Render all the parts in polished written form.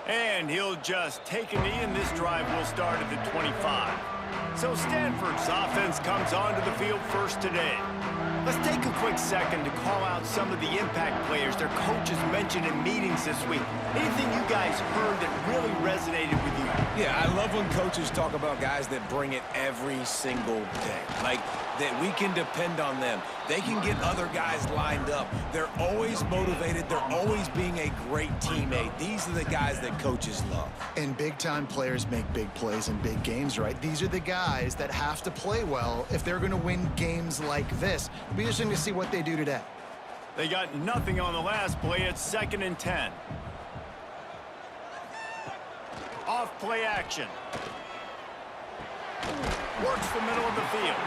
And he'll just take a knee, and this drive will start at the 25. So Stanford's offense comes onto the field first today. Let's take a quick second to call out some of the impact players their coaches mentioned in meetings this week. Anything you guys heard that really resonated with you? Yeah, I love when coaches talk about guys that bring it every single day. Like, that we can depend on them. They can get other guys lined up. They're always motivated. They're always being a great teammate. These are the guys that coaches love. And big-time players make big plays in big games, right? These are the guys that have to play well if they're going to win games like this. It'll be interesting to see what they do today. They got nothing on the last play. It's 2nd and 10. Off play action. Works the middle of the field.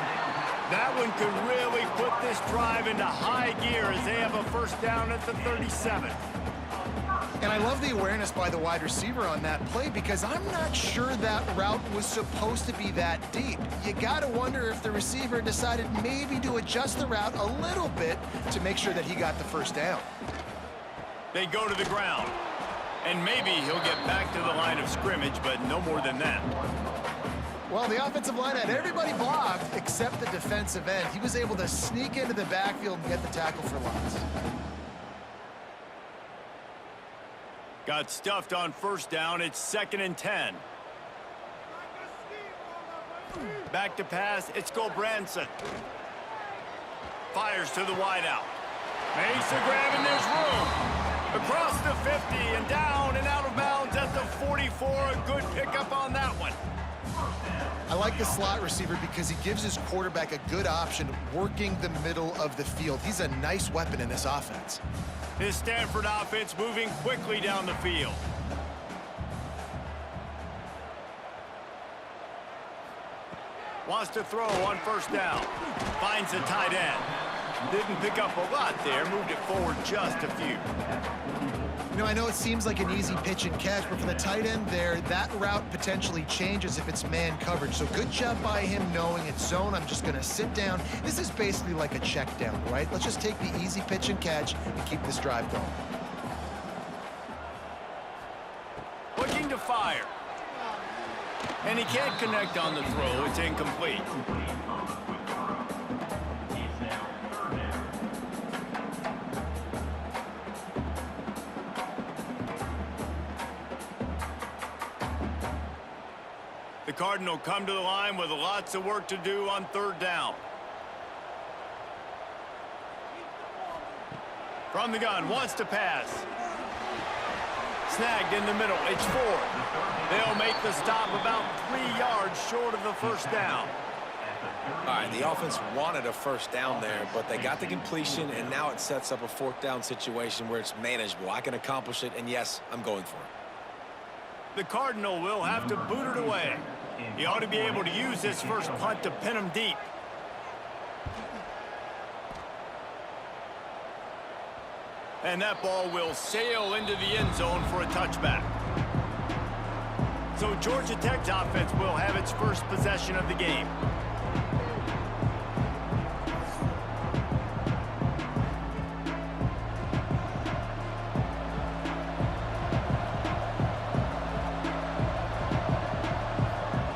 That one could really put this drive into high gear as they have a first down at the 37. And I love the awareness by the wide receiver on that play because I'm not sure that route was supposed to be that deep. You got to wonder if the receiver decided maybe to adjust the route a little bit to make sure that he got the first down. They go to the ground. And maybe he'll get back to the line of scrimmage, but no more than that. Well, the offensive line had everybody blocked except the defensive end. He was able to sneak into the backfield and get the tackle for loss. Got stuffed on first down. It's 2nd and 10. Back to pass. It's Branson. Fires to the wideout. Makes the grab, and there's room. Across the 50 and down and out of bounds at the 44. A good pickup on that one. I like the slot receiver because he gives his quarterback a good option working the middle of the field. He's a nice weapon in this offense. This Stanford offense moving quickly down the field. Wants to throw on first down. Finds the tight end. Didn't pick up a lot there. Moved it forward just a few. You know, I know it seems like an easy pitch and catch, but for the tight end there, that route potentially changes if it's man coverage. So good job by him knowing it's zone. I'm just going to sit down. This is basically like a check down, right? Let's just take the easy pitch and catch and keep this drive going. Looking to fire. And he can't connect on the throw. It's incomplete. The Cardinal come to the line with lots of work to do on third down. From the gun, wants to pass. Snagged in the middle, it's 4. They'll make the stop about 3 yards short of the first down. All right, the offense wanted a first down there, but they got the completion, and now it sets up a 4th down situation where it's manageable. I can accomplish it, and yes, I'm going for it. The Cardinal will have to boot it away. He ought to be able to use this first punt to pin him deep. And that ball will sail into the end zone for a touchback. So Georgia Tech's offense will have its first possession of the game.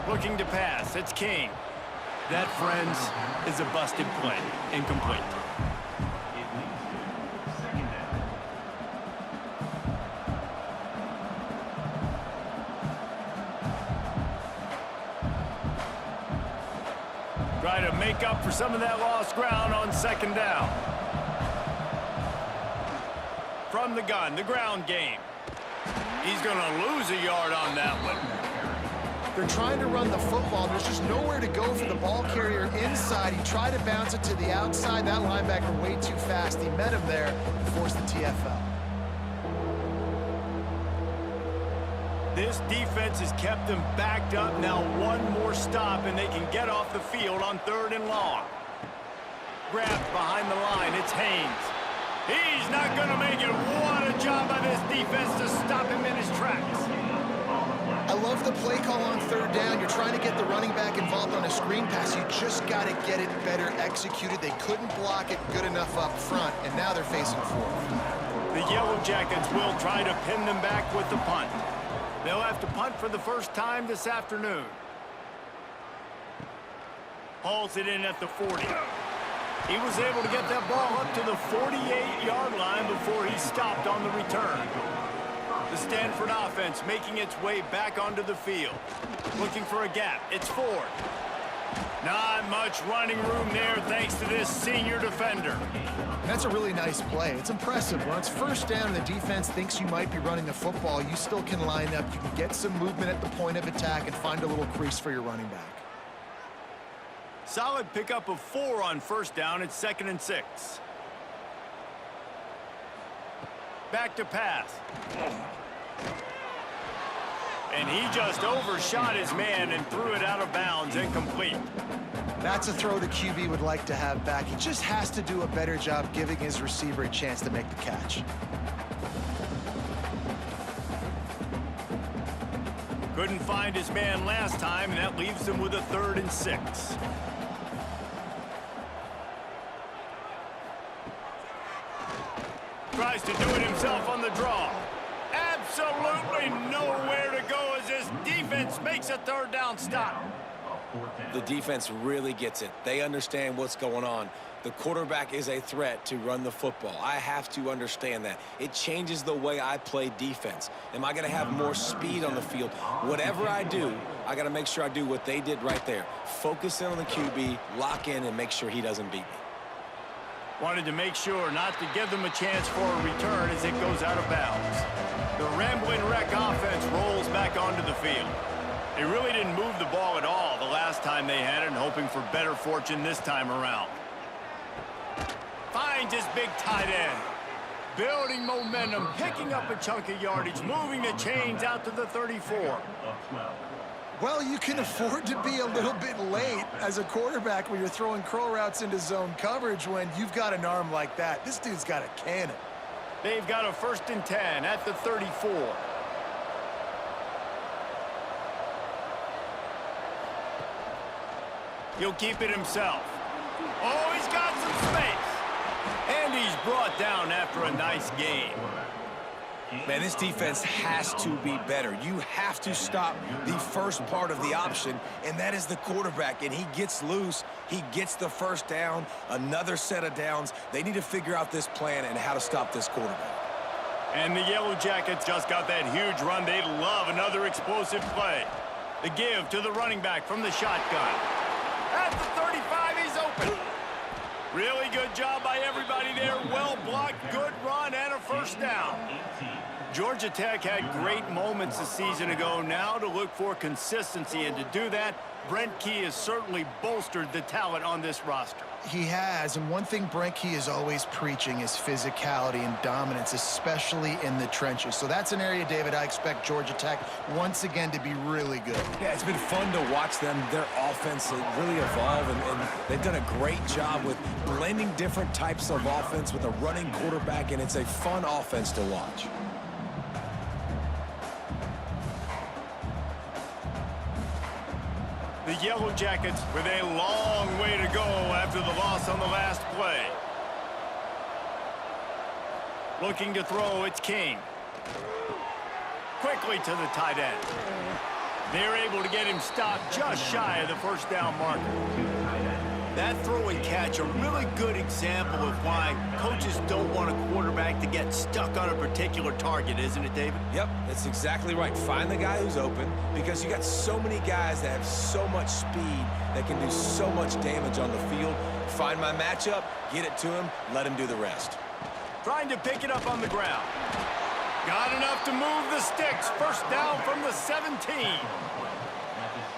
Looking to pass, it's King. That, friends, is a busted play. Incomplete. Try to make up for some of that lost ground on second down. From the gun, the ground game. He's going to lose a yard on that one. They're trying to run the football. There's just nowhere to go for the ball carrier inside. He tried to bounce it to the outside. That linebacker way too fast. He met him there and forced the TFL. This defense has kept them backed up. Now one more stop, and they can get off the field on 3rd and long. Grabbed behind the line. It's Haynes. He's not going to make it. What a job by this defense to stop him in his tracks. I love the play call on 3rd down. You're trying to get the running back involved on a screen pass. You just got to get it better executed. They couldn't block it good enough up front, and now they're facing 4th. The Yellow Jackets will try to pin them back with the punt. They'll have to punt for the first time this afternoon. Hauls it in at the 40. He was able to get that ball up to the 48-yard line before he stopped on the return. The Stanford offense making its way back onto the field. Looking for a gap. It's Ford. Not much running room there thanks to this senior defender. That's a really nice play. It's impressive. When it's first down and the defense thinks you might be running the football, you still can line up. You can get some movement at the point of attack and find a little crease for your running back. Solid pickup of 4 on first down. It's 2nd and 6. Back to pass. And he just overshot his man and threw it out of bounds, incomplete. That's a throw the QB would like to have back. He just has to do a better job giving his receiver a chance to make the catch. Couldn't find his man last time, and that leaves him with a 3rd and 6. Tries to do it himself on the draw. Absolutely nowhere to go as this defense makes a 3rd down stop. The defense really gets it. They understand what's going on. The quarterback is a threat to run the football. I have to understand that. It changes the way I play defense. Am I going to have more speed on the field? Whatever I do, I got to make sure I do what they did right there. Focus in on the QB, lock in, and make sure he doesn't beat me. Wanted to make sure not to give them a chance for a return as it goes out of bounds. The Rambling Wreck offense rolls back onto the field. They really didn't move the ball at all the last time they had it, and hoping for better fortune this time around. Finds his big tight end. Building momentum, picking up a chunk of yardage, moving the chains out to the 34. Well, you can afford to be a little bit late as a quarterback when you're throwing curl routes into zone coverage when you've got an arm like that. This dude's got a cannon. They've got a 1st and 10 at the 34. He'll keep it himself. Oh, he's got some space. And he's brought down after a nice game. Man, this defense has to be better. You have to stop the first part of the option, and that is the quarterback. And he gets loose. He gets the 1st down, another set of downs. They need to figure out this plan and how to stop this quarterback. And the Yellow Jackets just got that huge run. They'd love another explosive play. The give to the running back from the shotgun. At the 35, he's open. Really good job by everybody there. Well blocked, good run, and a 1st down. Georgia Tech had great moments a season ago. Now to look for consistency, and to do that, Brent Key has certainly bolstered the talent on this roster. He has, and one thing Brent Key is always preaching is physicality and dominance, especially in the trenches. So that's an area, David, I expect Georgia Tech once again to be really good. Yeah, it's been fun to watch them, their offense really evolve, and they've done a great job with blending different types of offense with a running quarterback, and it's a fun offense to watch. The Yellow Jackets with a long way to go after the loss on the last play. Looking to throw, it's King. Quickly to the tight end. They're able to get him stopped just shy of the 1st down marker. That throw and catch, a really good example of why coaches don't want a quarterback to get stuck on a particular target, isn't it, David? Yep, that's exactly right. Find the guy who's open, because you got so many guys that have so much speed that can do so much damage on the field. Find my matchup, get it to him, let him do the rest. Trying to pick it up on the ground. Got enough to move the sticks. 1st down from the 17.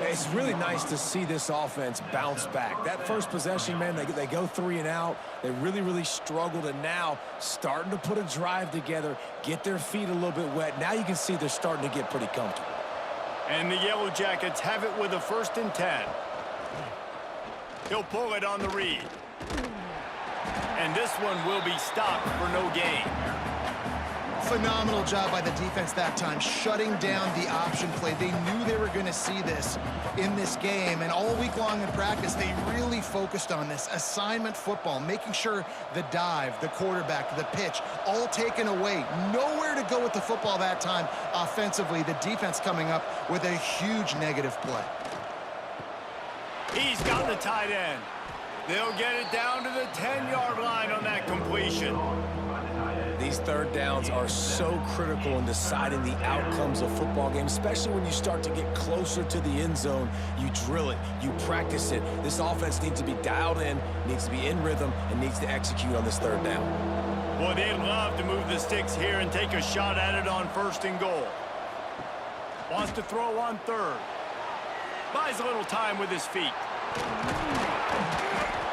It's really nice to see this offense bounce back. That first possession, man, they go 3 and out. They really struggled, and now starting to put a drive together, get their feet a little bit wet. Now you can see they're starting to get pretty comfortable. And the Yellow Jackets have it with a 1st and 10. He'll pull it on the read. And this one will be stopped for no gain. Phenomenal job by the defense that time, shutting down the option play. They knew they were going to see this in this game, and all week long in practice, they really focused on this assignment football, making sure the dive, the quarterback, the pitch, all taken away. Nowhere to go with the football that time offensively. The defense coming up with a huge negative play. He's got the tight end. They'll get it down to the 10-yard line on that completion. These third downs are so critical in deciding the outcomes of football games, especially when you start to get closer to the end zone. You drill it, you practice it. This offense needs to be dialed in, needs to be in rhythm, and needs to execute on this third down. Boy, they'd love to move the sticks here and take a shot at it on 1st and goal. Wants to throw on 3rd. Buys a little time with his feet.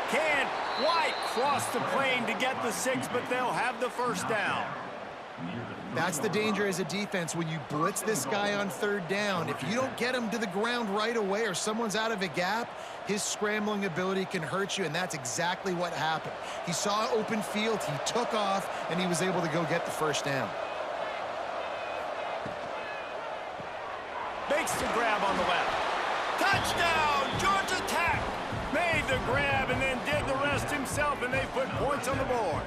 Can't quite cross the plane to get the 6, but they'll have the 1st down. That's the danger as a defense when you blitz this guy on 3rd down. If you don't get him to the ground right away or someone's out of a gap, his scrambling ability can hurt you, and that's exactly what happened. He saw open field, he took off, and he was able to go get the 1st down. Makes the grab on the left. Touchdown, Georgia Tech! Made the grab and then did the rest himself, and they put points on the board.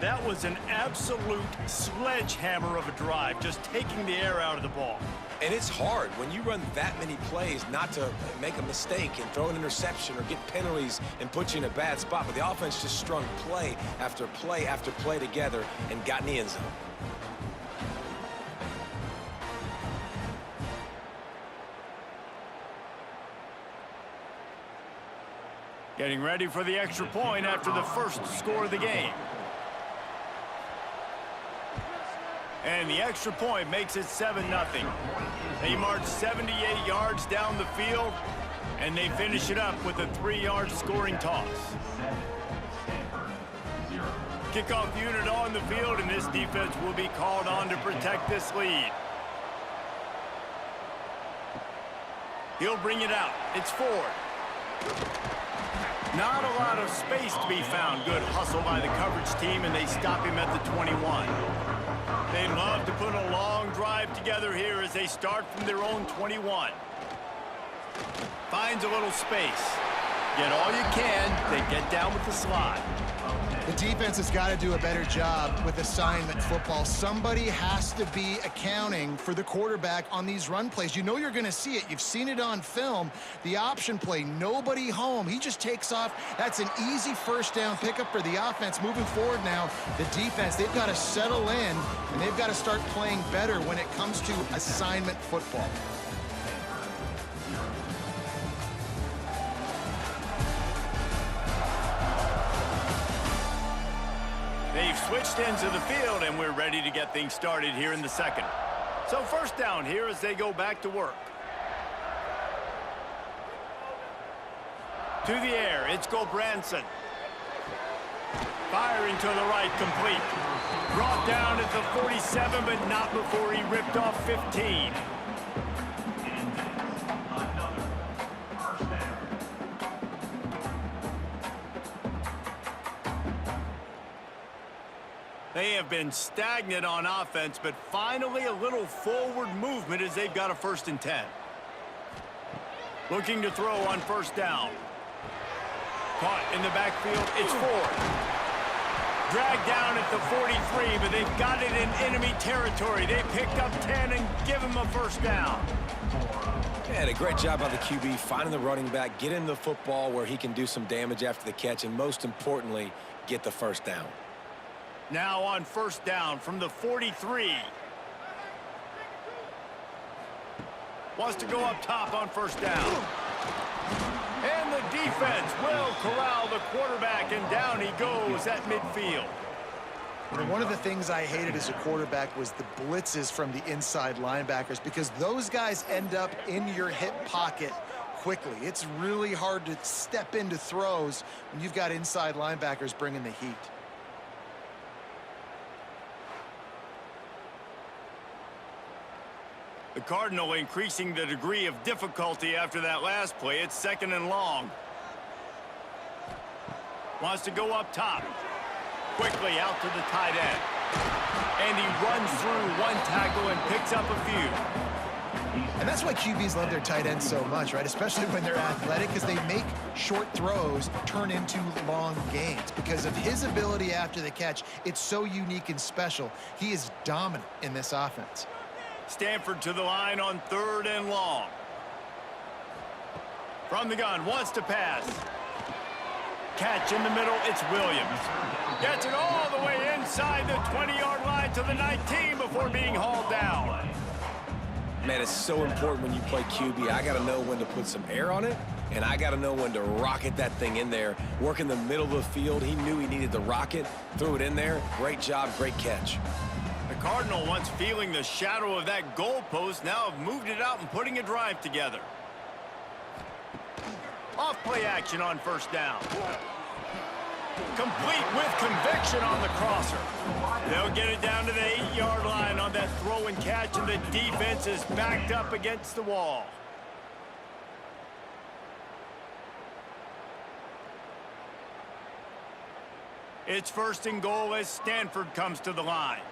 That was an absolute sledgehammer of a drive, just taking the air out of the ball. And it's hard when you run that many plays not to make a mistake and throw an interception or get penalties and put you in a bad spot. But the offense just strung play after play after play together and got in the end zone. Getting ready for the extra point after the 1st score of the game. And the extra point makes it 7-0. They march 78 yards down the field, and they finish it up with a 3-yard scoring toss. Kickoff unit on the field, and this defense will be called on to protect this lead. He'll bring it out. It's Ford. Not a lot of space to be found. Good hustle by the coverage team, and they stop him at the 21. They love to put a long drive together here as they start from their own 21. Finds a little space. Get all you can. They get down with the slide. The defense has got to do a better job with assignment football. Somebody has to be accounting for the quarterback on these run plays. You know you're going to see it. You've seen it on film. The option play, nobody home. He just takes off. That's an easy 1st down pickup for the offense. Moving forward now, the defense, they've got to settle in, and they've got to start playing better when it comes to assignment football. They've switched into the field, and we're ready to get things started here in the 2nd. So 1st down here as they go back to work. To the air, it's Gobranson. Firing to the right, complete. Brought down at the 47, but not before he ripped off 15. They have been stagnant on offense, but finally a little forward movement as they've got a 1st and 10. Looking to throw on 1st down. Caught in the backfield, it's Ford. Dragged down at the 43, but they've got it in enemy territory. They picked up 10 and give him a 1st down. Yeah, a great job by the QB, finding the running back, getting the football where he can do some damage after the catch, and most importantly, get the 1st down. Now on 1st down from the 43. Wants to go up top on 1st down. And the defense will corral the quarterback, and down he goes at midfield. One of the things I hated as a quarterback was the blitzes from the inside linebackers, because those guys end up in your hip pocket quickly. It's really hard to step into throws when you've got inside linebackers bringing the heat. The Cardinal increasing the degree of difficulty after that last play. It's 2nd and long. Wants to go up top. Quickly out to the tight end. and he runs through one tackle and picks up a few. And that's why QBs love their tight ends so much, right? Especially when they're athletic, because they make short throws turn into long gains. Because of his ability after the catch, it's so unique and special. He is dominant in this offense. Stanford to the line on 3rd and long. From the gun, wants to pass. Catch in the middle, it's Williams. Gets it all the way inside the 20-yard line to the 19 before being hauled down. Man, it's so important when you play QB. I got to know when to put some air on it, and I got to know when to rocket that thing in there. Work in the middle of the field. He knew he needed the rocket, threw it in there. Great job, great catch. The Cardinal, once feeling the shadow of that goalpost, now have moved it out and putting a drive together. Off play action on 1st down. Complete with conviction on the crosser. They'll get it down to the 8-yard line on that throw and catch, and the defense is backed up against the wall. It's 1st and goal as Stanford comes to the line.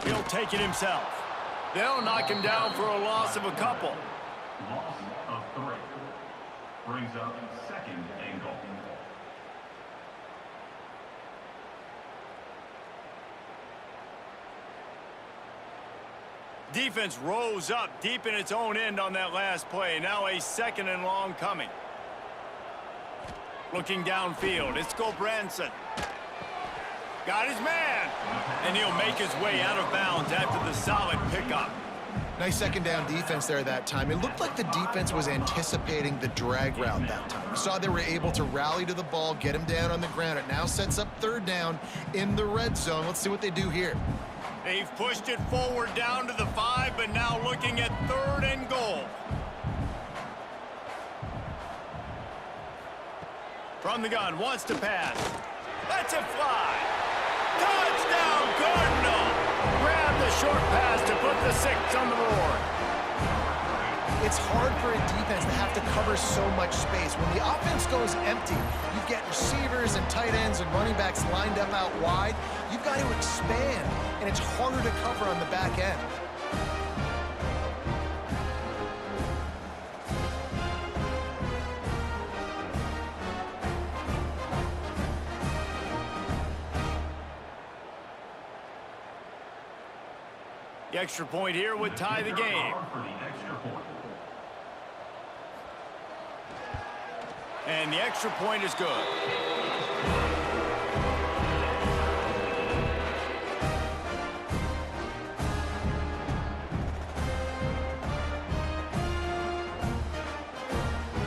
He'll take it himself. They'll knock him down for a loss of a couple. Loss of 3. Brings up 2nd and goal. Defense rose up deep in its own end on that last play. Now a 2nd and long coming. Looking downfield, it's Gulbranson. Got his man, and he'll make his way out of bounds after the solid pickup. Nice 2nd down defense there that time. It looked like the defense was anticipating the drag route that time. We saw they were able to rally to the ball, get him down on the ground. It now sets up 3rd down in the red zone. Let's see what they do here. They've pushed it forward down to the 5, but now looking at 3rd and goal. From the gun, wants to pass. Lets it fly. Touchdown, Cardinal! Grab the short pass to put the 6 on the board. It's hard for a defense to have to cover so much space. When the offense goes empty, you get receivers and tight ends and running backs lined up out wide. You've got to expand, and it's harder to cover on the back end. The extra point here would tie the game. And the extra point is good.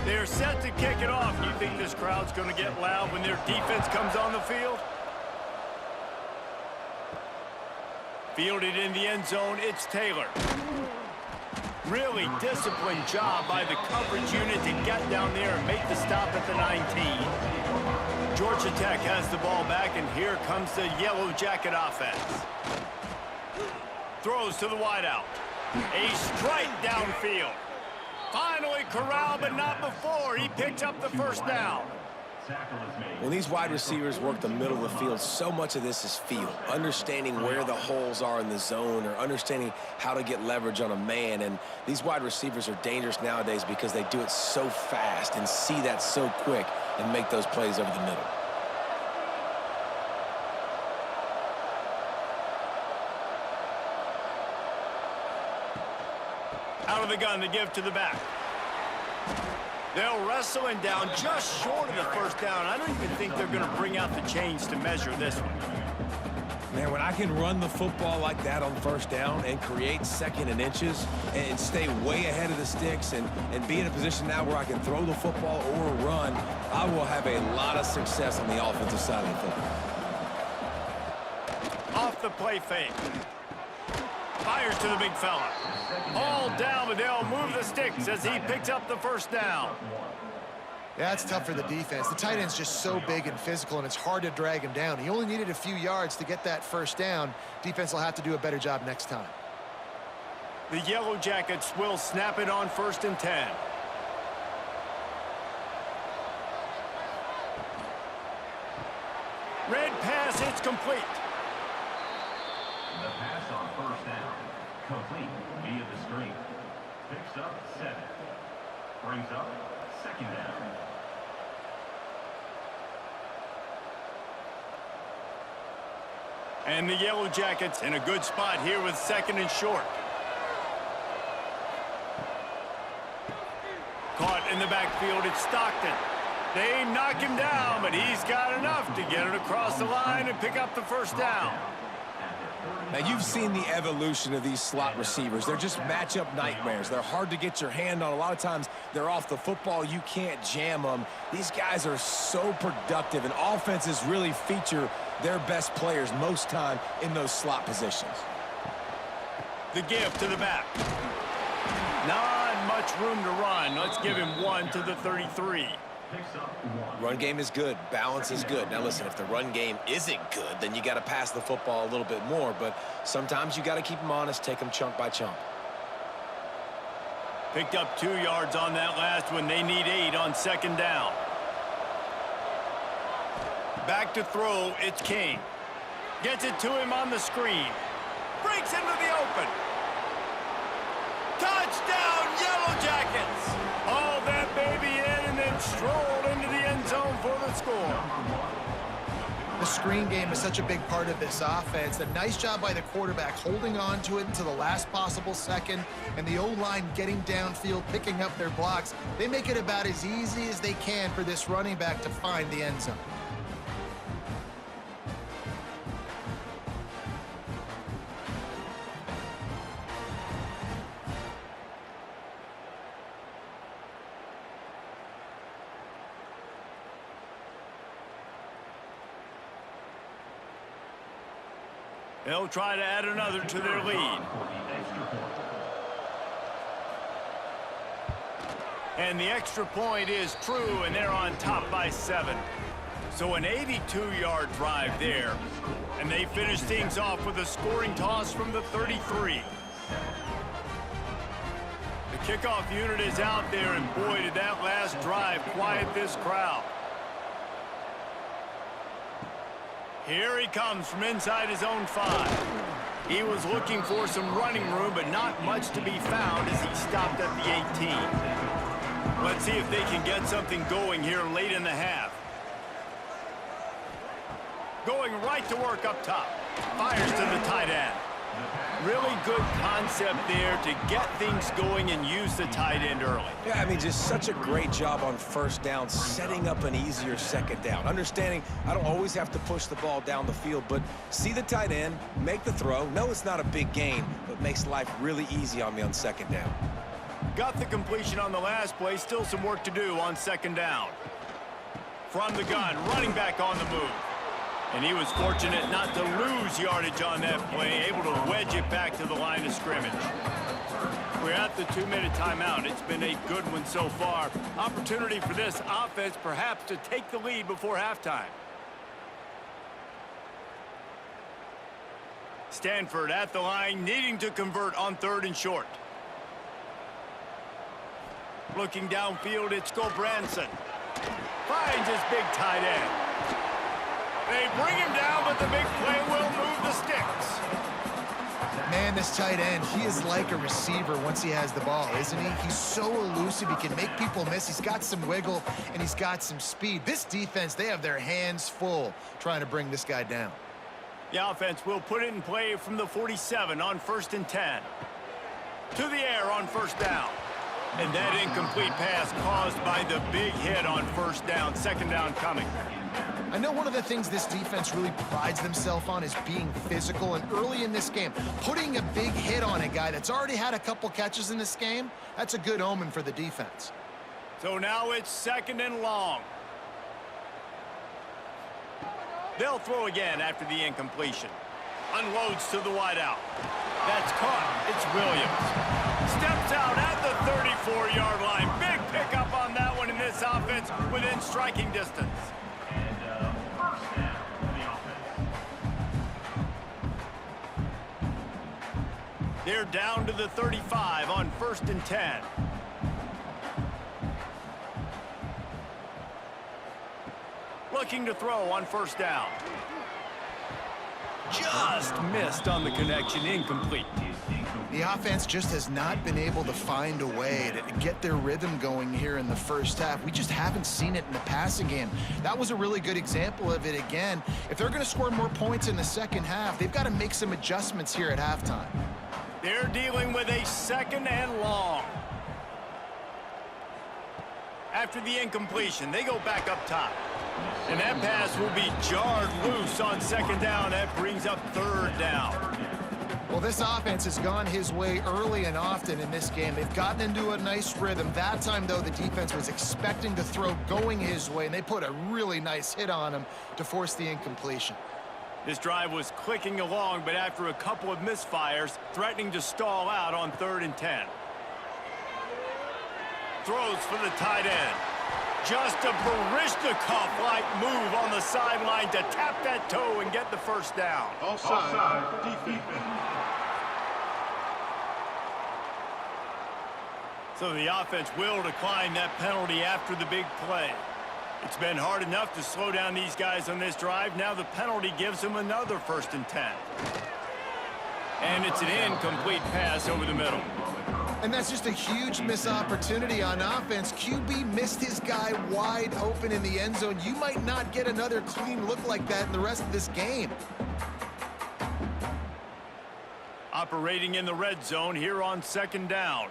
They're set to kick it off. You think this crowd's going to get loud when their defense comes on the field? Fielded in the end zone, it's Taylor. Really disciplined job by the coverage unit to get down there and make the stop at the 19. Georgia Tech has the ball back, and here comes the Yellow Jacket offense. Throws to the wideout. A strike downfield. Finally corralled, but not before. He picks up the 1st down. When these wide receivers work the middle of the field, so much of this is feel. Understanding where the holes are in the zone, or understanding how to get leverage on a man. And these wide receivers are dangerous nowadays because they do it so fast and see that so quick and make those plays over the middle. Out of the gun to give to the back. They'll wrestle him down just short of the 1st down. I don't even think they're going to bring out the chains to measure this one. Man, when I can run the football like that on 1st down and create 2nd and inches and stay way ahead of the sticks and be in a position now where I can throw the football or run, I will have a lot of success on the offensive side of the football. Off the play fake. Fires to the big fella. All down, but they'll move the sticks as he picks up the 1st down. Yeah, it's tough for the defense. The tight end's just so big and physical, and it's hard to drag him down. He only needed a few yards to get that 1st down. Defense will have to do a better job next time. The Yellow Jackets will snap it on 1st and 10. Red pass, it's complete. The pass on first down. Complete via the screen. Picks up 7. Brings up second down. And the Yellow Jackets in a good spot here with second and short. Caught in the backfield, it's Stockton. They knock him down, but he's got enough to get it across the line and pick up the first down. Now, you've seen the evolution of these slot receivers. They're just matchup nightmares. They're hard to get your hand on. A lot of times, they're off the football. You can't jam them. These guys are so productive, and offenses really feature their best players most time in those slot positions. The give to the back. Not much room to run. Let's give him 1 to the 33. Run game is good. Balance is good. Now, listen, if the run game isn't good, then you got to pass the football a little bit more. But sometimes you got to keep them honest, take them chunk by chunk. Picked up 2 yards on that last one. They need 8 on second down. Back to throw, it's King. Gets it to him on the screen. Breaks into the open. Touchdown, Yellow Jackets! Hauled that baby in and then strolled into the end zone for the score. The screen game is such a big part of this offense. A nice job by the quarterback holding on to it until the last possible second, and the O-line getting downfield, picking up their blocks. They make it about as easy as they can for this running back to find the end zone. They'll try to add another to their lead. And the extra point is true, and they're on top by 7. So an 82-yard drive there. And they finish things off with a scoring toss from the 33. The kickoff unit is out there, and boy, did that last drive quiet this crowd. Here he comes from inside his own 5. He was looking for some running room, but not much to be found as he stopped at the 18. Let's see if they can get something going here late in the half. Going right to work up top. Fires to the tight end. Really good concept there to get things going and use the tight end early. Yeah, I mean, just such a great job on first down, setting up an easier second down. Understanding I don't always have to push the ball down the field, but see the tight end, make the throw. No, it's not a big gain, but makes life really easy on me on second down. Got the completion on the last play. Still some work to do on second down. From the gun, running back on the move. And he was fortunate not to lose yardage on that play, able to wedge it back to the line of scrimmage. We're at the 2-minute timeout. It's been a good one so far. Opportunity for this offense perhaps to take the lead before halftime. Stanford at the line, needing to convert on 3rd and short. Looking downfield, it's Gobranson. Finds his big tight end. They bring him down, but the big play will move the sticks. Man, this tight end, he is like a receiver once he has the ball, isn't he? He's so elusive, he can make people miss. He's got some wiggle, and he's got some speed. This defense, they have their hands full trying to bring this guy down. The offense will put it in play from the 47 on 1st and 10. To the air on 1st down. And that incomplete pass caused by the big hit on 1st down. 2nd down coming. I know one of the things this defense really prides themselves on is being physical, and early in this game, putting a big hit on a guy that's already had a couple catches in this game, that's a good omen for the defense. So now it's 2nd and long. They'll throw again after the incompletion. Unloads to the wideout. That's caught. It's Williams. Steps out at the 34-yard line. Big pickup on that one in this offense within striking distance. They're down to the 35 on 1st and 10. looking to throw on first down. Just missed on the connection, incomplete. The offense just has not been able to find a way to get their rhythm going here in the first half. We just haven't seen it in the passing game. That was a really good example of it again. If they're going to score more points in the second half, they've got to make some adjustments here at halftime. They're dealing with a 2nd and long. After the incompletion, they go back up top. And that pass will be jarred loose on 2nd down. That brings up 3rd down. Well, this offense has gone his way early and often in this game. They've gotten into a nice rhythm. That time, though, the defense was expecting to throw going his way, and they put a really nice hit on him to force the incompletion. This drive was clicking along, but after a couple of misfires, threatening to stall out on 3rd and 10. Throws for the tight end. Just a Barishnikov-like move on the sideline to tap that toe and get the first down. Offside, defense. So the offense will decline that penalty after the big play. It's been hard enough to slow down these guys on this drive. Now the penalty gives them another 1st and 10. And it's an incomplete pass over the middle. And that's just a huge missed opportunity on offense. QB missed his guy wide open in the end zone. You might not get another clean look like that in the rest of this game. Operating in the red zone here on 2nd down.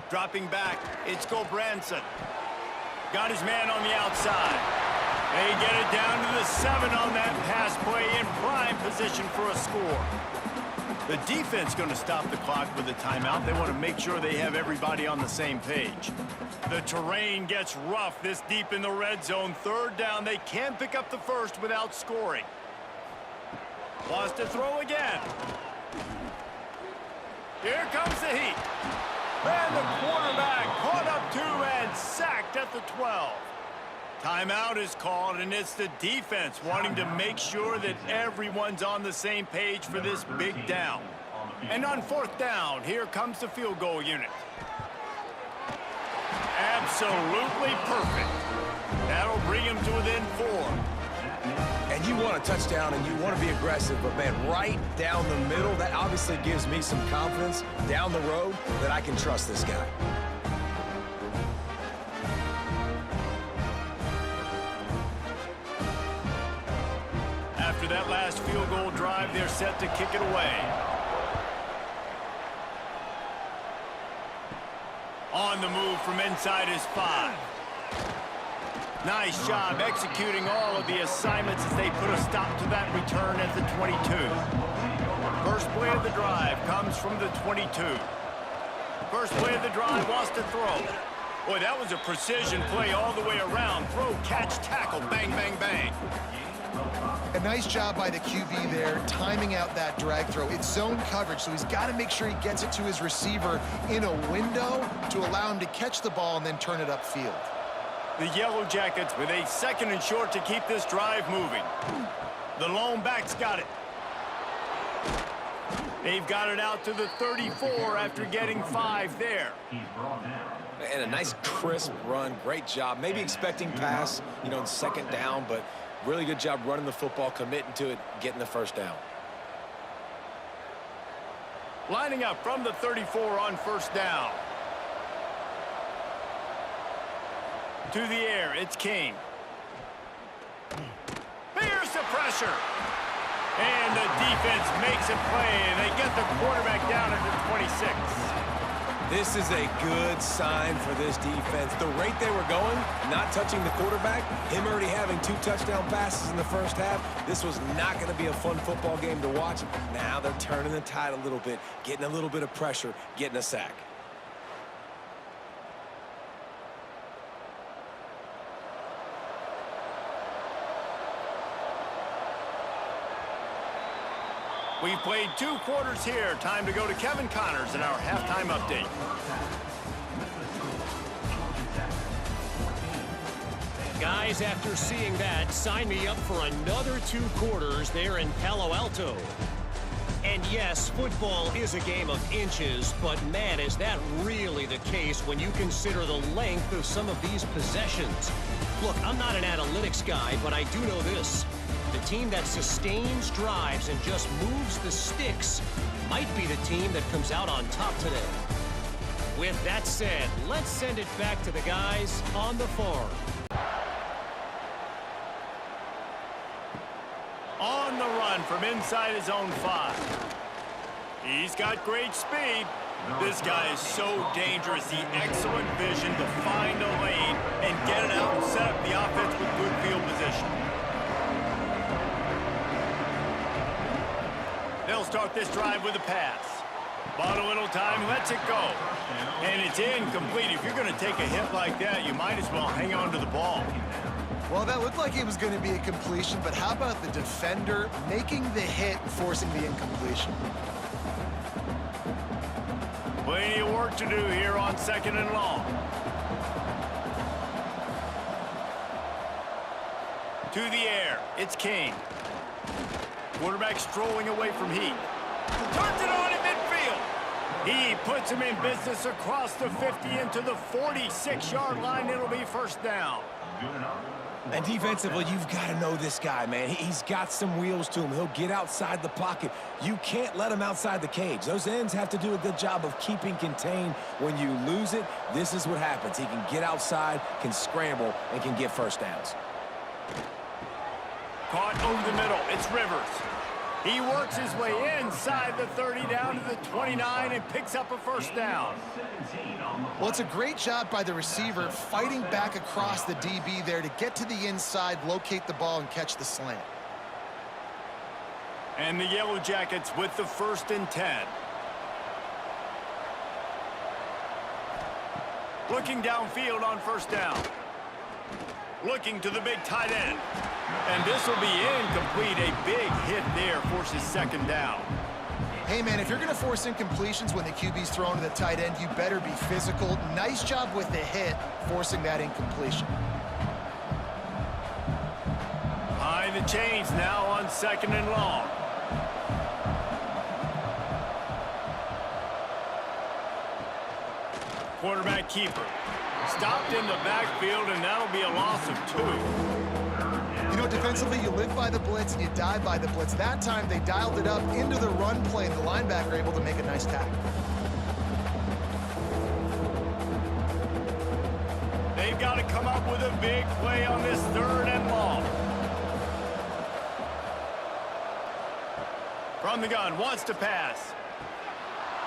Dropping back, it's Gulbranson. Got his man on the outside. They get it down to the 7 on that pass play in prime position for a score. The defense going to stop the clock with a timeout. They want to make sure they have everybody on the same page. The terrain gets rough this deep in the red zone. 3rd down, they can pick up the first without scoring. Wants to throw again. Here comes the heat. And the quarterback caught up 2 and sacked at the 12. Timeout is called, and it's the defense wanting to make sure that everyone's on the same page for this big down. And on 4th down, here comes the field goal unit. Absolutely perfect. That'll bring him to within 4. And you want a touchdown and you want to be aggressive, but man, right down the middle, that obviously gives me some confidence down the road that I can trust this guy. After that last field goal drive, they're set to kick it away. On the move from inside his 5. Nice job executing all of the assignments as they put a stop to that return at the 22. First play of the drive comes from the 22. First play of the drive wants to throw. Boy, that was a precision play all the way around. Throw, catch, tackle, bang, bang, bang. A nice job by the QB there, timing out that drag throw. It's zone coverage, so he's got to make sure he gets it to his receiver in a window to allow him to catch the ball and then turn it upfield. The Yellow Jackets with a 2nd and short to keep this drive moving. The lone back's got it. They've got it out to the 34 after getting 5 there. And a nice crisp run, great job. Maybe expecting pass, you know, in 2nd down, but really good job running the football, committing to it, getting the first down. Lining up from the 34 on 1st down. To the air, it's King. Here's the pressure. And the defense makes a play, and they get the quarterback down at the 26. This is a good sign for this defense. The rate they were going, not touching the quarterback, him already having 2 touchdown passes in the first half, this was not going to be a fun football game to watch. Now they're turning the tide a little bit, getting a little bit of pressure, getting a sack. We've played 2 quarters here. Time to go to Kevin Connors in our halftime update. Guys, after seeing that, sign me up for another 2 quarters there in Palo Alto. And yes, football is a game of inches, but man, is that really the case when you consider the length of some of these possessions. Look, I'm not an analytics guy, but I do know this. The team that sustains drives and just moves the sticks might be the team that comes out on top today. With that said, let's send it back to the guys on the farm. On the run from inside his own 5. He's got great speed. This guy is so dangerous. The excellent vision to find a lane and get it out and set up the offense with good field position. They'll start this drive with a pass. Bought a little time, lets it go. And it's incomplete. If you're going to take a hit like that, you might as well hang on to the ball. Well, that looked like it was going to be a completion, but how about the defender making the hit and forcing the incompletion? Plenty of work to do here on 2nd and long. To the air, it's King. Quarterback strolling away from Heat. Turns it on in midfield. He puts him in business across the 50 into the 46-yard line. It'll be first down. And defensively, you've got to know this guy, man. He's got some wheels to him. He'll get outside the pocket. You can't let him outside the cage. Those ends have to do a good job of keeping contained. When you lose it, this is what happens. He can get outside, can scramble, and can get first downs. Caught over the middle. It's Rivers. He works his way inside the 30 down to the 29 and picks up a first down. Well, it's a great job by the receiver fighting back across the DB there to get to the inside, locate the ball, and catch the slant. And the Yellow Jackets with the 1st and 10. Looking downfield on first down. Looking to the big tight end. And this will be incomplete. A big hit there forces 2nd down. Hey, man, if you're going to force incompletions when the QB's thrown to the tight end, you better be physical. Nice job with the hit, forcing that incompletion. Behind the chains now on 2nd and long. Quarterback keeper. Stopped in the backfield, and that'll be a loss of 2. You know, defensively, you live by the blitz and you die by the blitz. That time, they dialed it up into the run play, and the linebacker able to make a nice tackle. They've got to come up with a big play on this 3rd and long. From the gun, wants to pass.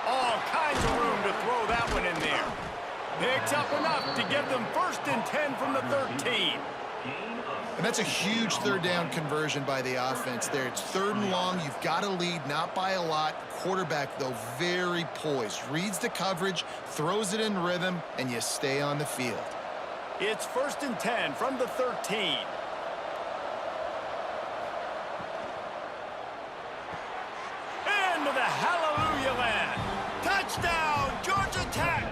All kinds of room to throw that one in there. Picks up enough to get them 1st and 10 from the 13. And that's a huge 3rd down conversion by the offense there. It's 3rd and long. You've got to lead, not by a lot. Quarterback, though, very poised. Reads the coverage, throws it in rhythm, and you stay on the field. It's 1st and 10 from the 13. Into the hallelujah land. Touchdown, Georgia Tech.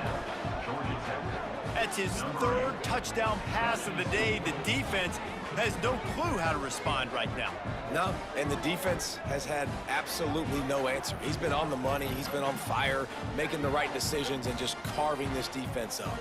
That's his 3rd touchdown pass of the day. The defense has no clue how to respond right now. No, and the defense has had absolutely no answer. He's been on the money. He's been on fire, making the right decisions and just carving this defense up.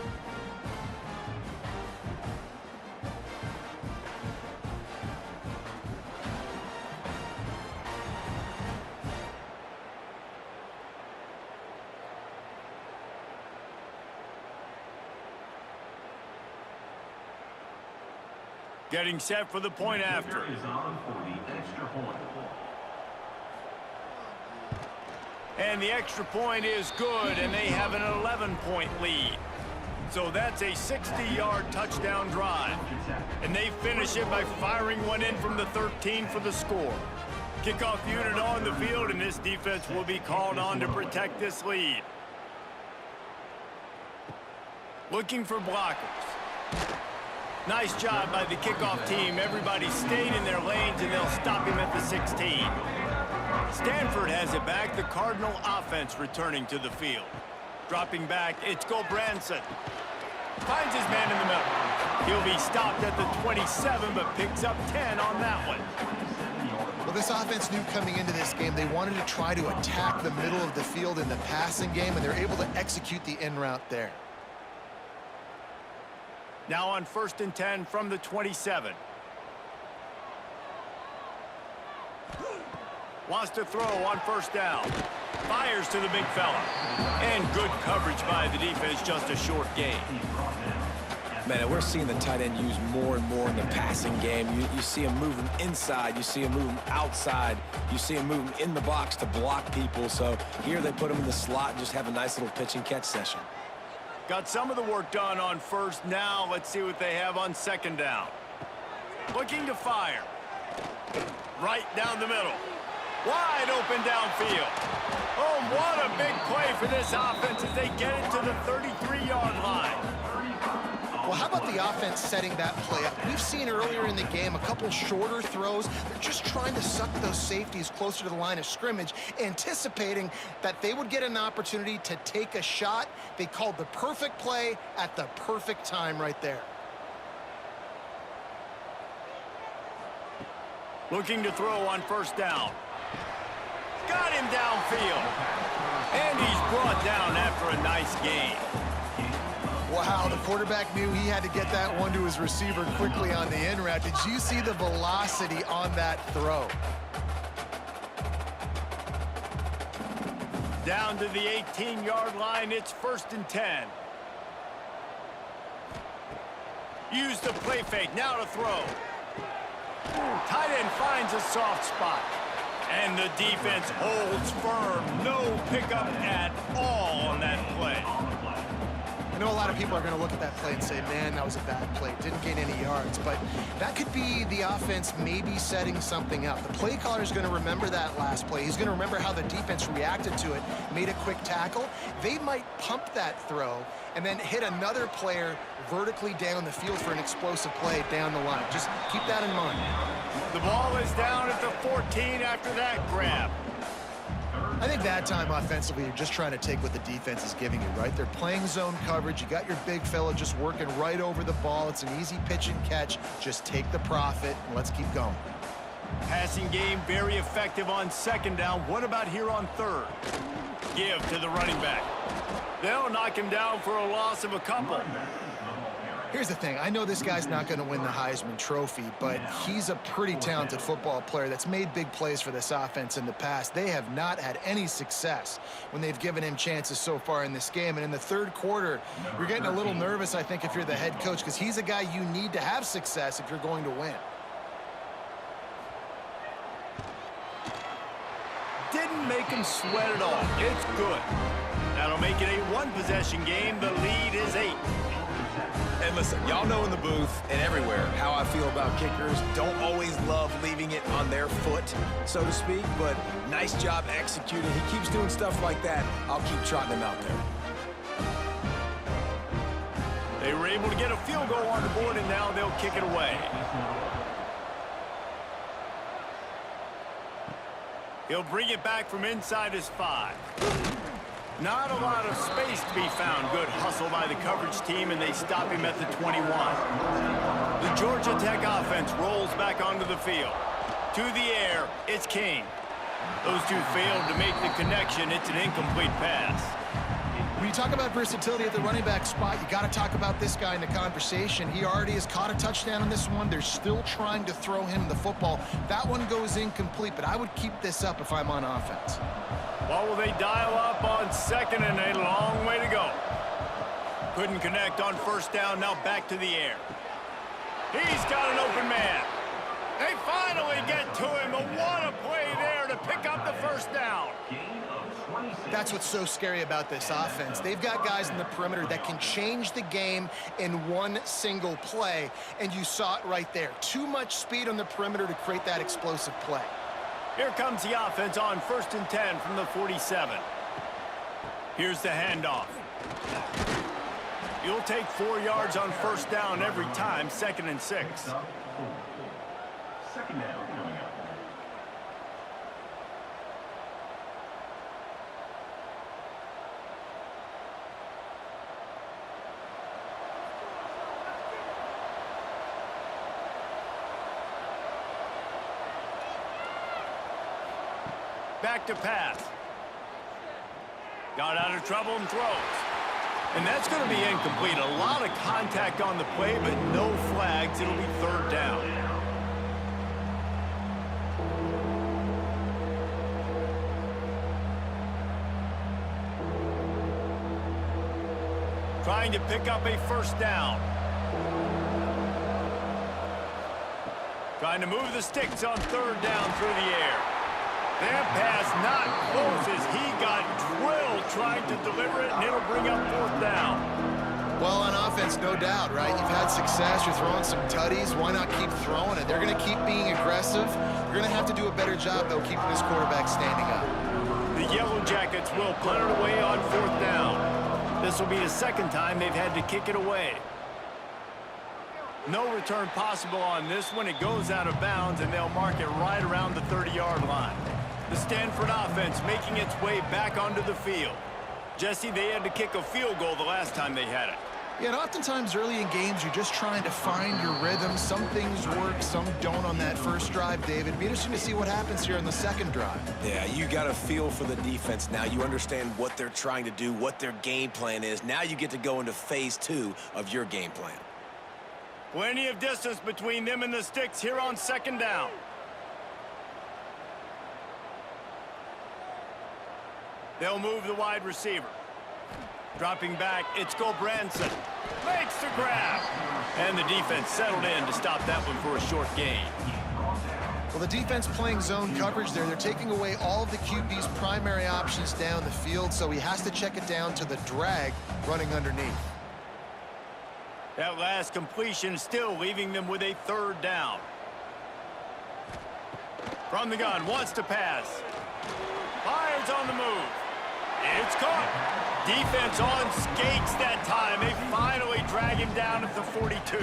Getting set for the point after. And the extra point is good, and they have an 11-point lead. So that's a 60-yard touchdown drive. And they finish it by firing one in from the 13 for the score. Kickoff unit on the field, and this defense will be called on to protect this lead. Looking for blockers. Nice job by the kickoff team. Everybody stayed in their lanes, and they'll stop him at the 16. Stanford has it back. The Cardinal offense returning to the field. Dropping back, it's Gobranson. Finds his man in the middle. He'll be stopped at the 27, but picks up 10 on that one. Well, this offense knew coming into this game they wanted to try to attack the middle of the field in the passing game, and they're able to execute the in route there. Now on 1st and 10 from the 27. Wants to throw on 1st down. Fires to the big fella. And good coverage by the defense, just a short gain. Man, we're seeing the tight end used more and more in the passing game. You see him moving inside. You see him moving outside. You see him moving in the box to block people. So here they put him in the slot and just have a nice little pitch and catch session. Got some of the work done on 1st. Now let's see what they have on 2nd down. Looking to fire. Right down the middle. Wide open downfield. Oh, what a big play for this offense as they get it to the 33-yard line. Well, how about the offense setting that play up? We've seen earlier in the game a couple shorter throws. They're just trying to suck those safeties closer to the line of scrimmage, anticipating that they would get an opportunity to take a shot. They called the perfect play at the perfect time right there. Looking to throw on 1st down. Got him downfield. And he's brought down after a nice gain. Wow, the quarterback knew he had to get that one to his receiver quickly on the in route. Did you see the velocity on that throw? Down to the 18-yard line, it's 1st and 10. Use the play fake, now to throw. Tight end finds a soft spot. And the defense holds firm. No pickup at all on that play. I know a lot of people are going to look at that play and say, man, that was a bad play. Didn't gain any yards. But that could be the offense maybe setting something up. The play caller is going to remember that last play. He's going to remember how the defense reacted to it, made a quick tackle. They might pump that throw and then hit another player vertically down the field for an explosive play down the line. Just keep that in mind. The ball is down at the 14 after that grab. I think that time offensively, you're just trying to take what the defense is giving you, right? They're playing zone coverage. You got your big fella just working right over the ball. It's an easy pitch and catch. Just take the profit and let's keep going. Passing game very effective on 2nd down. What about here on 3rd? Give to the running back. They'll knock him down for a loss of a couple. Here's the thing. I know this guy's not going to win the Heisman Trophy, but he's a pretty talented football player that's made big plays for this offense in the past. They have not had any success when they've given him chances so far in this game. And in the 3rd quarter, you're getting a little nervous, I think, if you're the head coach, because he's a guy you need to have success if you're going to win. Didn't make him sweat at all. It's good. That'll make it a one-possession game. The lead is 8. And listen, y'all know in the booth and everywhere how I feel about kickers. Don't always love leaving it on their foot, so to speak, but nice job executing. He keeps doing stuff like that. I'll keep trotting him out there. They were able to get a field goal on the board, and now they'll kick it away. He'll bring it back from inside his 5. Not a lot of space to be found. Good hustle by the coverage team, and they stop him at the 21. The Georgia Tech offense rolls back onto the field. To the air, it's King. Those two failed to make the connection. It's an incomplete pass. When you talk about versatility at the running back spot, you got to talk about this guy in the conversation. He already has caught a touchdown on this one. They're still trying to throw him the football. That one goes incomplete, but I would keep this up if I'm on offense. Well, will they dial up on 2nd and a long way to go? Couldn't connect on 1st down, now back to the air. He's got an open man. They finally get to him. What a play there to pick up the 1st down. That's what's so scary about this offense. They've got guys in the perimeter that can change the game in one single play, and you saw it right there. Too much speed on the perimeter to create that explosive play. Here comes the offense on 1st and 10 from the 47. Here's the handoff. You'll take 4 yards on 1st down every time, 2nd and 6. 2nd down coming up. back to pass. Got out of trouble and throws. And that's going to be incomplete. A lot of contact on the play, but no flags. It'll be third down. Trying to pick up a first down. Trying to move the sticks on third down through the air. That pass not close as he got drilled trying to deliver it, and it'll bring up fourth down. Well, on offense, no doubt, right? You've had success. You're throwing some tutties. Why not keep throwing it? They're going to keep being aggressive. You're going to have to do a better job, though, keeping this quarterback standing up. The Yellow Jackets will punt it away on fourth down. This will be the second time they've had to kick it away. No return possible on this one. It goes out of bounds, and they'll mark it right around the 30-yard line. The Stanford offense making its way back onto the field. Jesse, they had to kick a field goal the last time they had it. Yeah, and oftentimes early in games, you're just trying to find your rhythm. Some things work, some don't on that first drive, David. It'd be interesting to see what happens here on the second drive. Yeah, you got a feel for the defense now. You understand what they're trying to do, what their game plan is. Now you get to go into phase 2 of your game plan. Plenty of distance between them and the sticks here on second down. They'll move the wide receiver. Dropping back, it's Gobranson. Makes the grab. And the defense settled in to stop that one for a short gain. Well, the defense playing zone coverage there. They're taking away all of the QB's primary options down the field, so he has to check it down to the drag running underneath. That last completion still leaving them with a third down. From the gun, wants to pass. Fires on the move. It's caught. Defense on skates that time. They finally drag him down at the 42.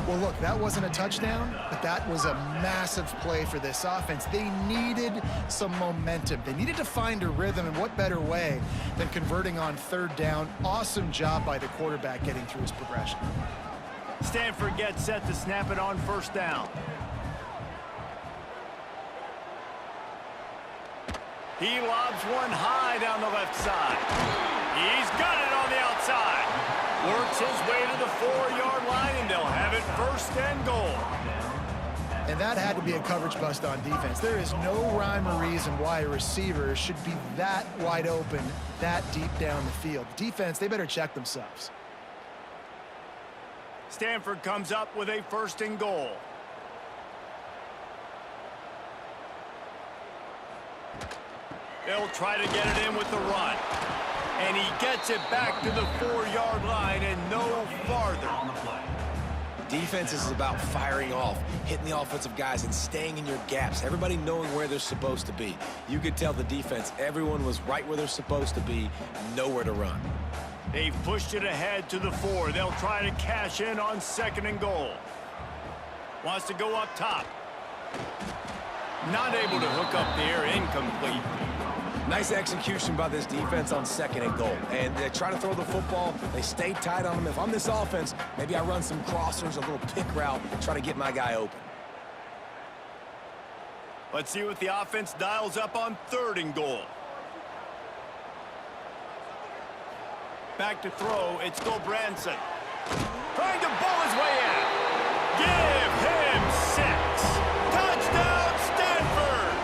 Well, look, that wasn't a touchdown, but that was a massive play for this offense. They needed some momentum. They needed to find a rhythm, and what better way than converting on third down. Awesome job by the quarterback getting through his progression. Stanford gets set to snap it on first down. He lobs one high down the left side. He's got it on the outside. Works his way to the 4-yard line, and they'll have it first and goal. And that had to be a coverage bust on defense. There is no rhyme or reason why a receiver should be that wide open, that deep down the field. Defense, they better check themselves. Stanford comes up with a first and goal. They'll try to get it in with the run. And he gets it back to the 4-yard line and no farther. Defense is about firing off, hitting the offensive guys, and staying in your gaps. Everybody knowing where they're supposed to be. You could tell the defense, everyone was right where they're supposed to be, nowhere to run. They've pushed it ahead to the 4. They'll try to cash in on second and goal. Wants to go up top. Not able to hook up there, incomplete. Nice execution by this defense on second and goal. And they try to throw the football. They stay tight on them. If I'm this offense, maybe I run some crossers, a little pick route, try to get my guy open. Let's see what the offense dials up on third and goal. Back to throw, it's Gobranson. Trying to bowl his way in. Give him 6. Touchdown, Stanford!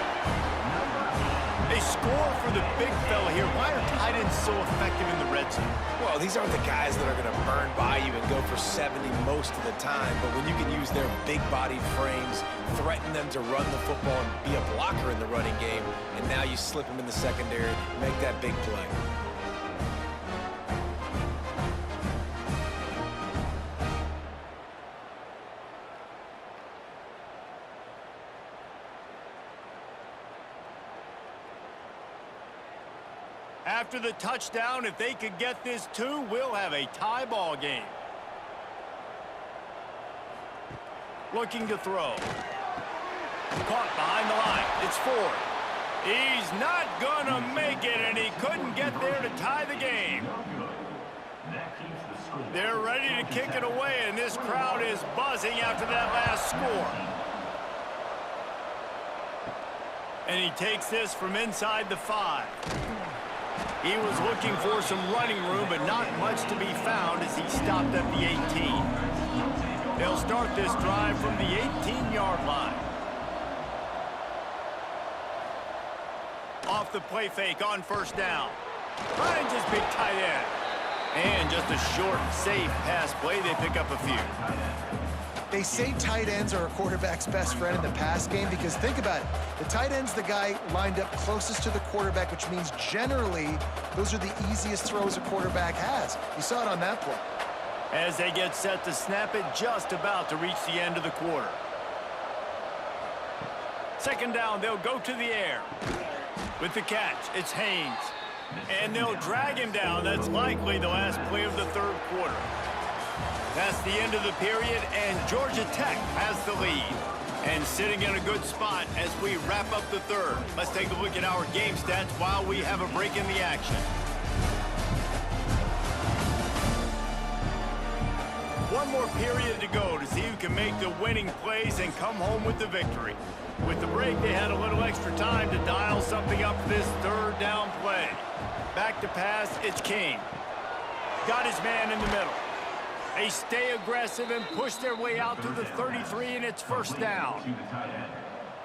They score for the big fella here. Why are tight ends so effective in the red zone? Well, these aren't the guys that are going to burn by you and go for 70 most of the time, but when you can use their big-bodied frames, threaten them to run the football and be a blocker in the running game, and now you slip them in the secondary, make that big play. After the touchdown, if they could get this 2, we'll have a tie ball game. Looking to throw. Caught behind the line. It's Ford. He's not gonna make it, and he couldn't get there to tie the game. They're ready to kick it away, and this crowd is buzzing after that last score. And he takes this from inside the 5. He was looking for some running room, but not much to be found as he stopped at the 18. They'll start this drive from the 18-yard line. Off the play fake on first down. Finds his big tight end. And just a short, safe pass play. They pick up a few. They say tight ends are a quarterback's best friend in the pass game because think about it. The tight end's the guy lined up closest to the quarterback, which means generally those are the easiest throws a quarterback has. You saw it on that play. As they get set to snap it, just about to reach the end of the quarter. Second down, they'll go to the air. With the catch, it's Haynes. And they'll drag him down. That's likely the last play of the third quarter. That's the end of the period, and Georgia Tech has the lead. And sitting in a good spot as we wrap up the third. Let's take a look at our game stats while we have a break in the action. One more period to go to see who can make the winning plays and come home with the victory. With the break, they had a little extra time to dial something up for this third down play. Back to pass, it's King. Got his man in the middle. They stay aggressive and push their way out to the 33, and it's first down.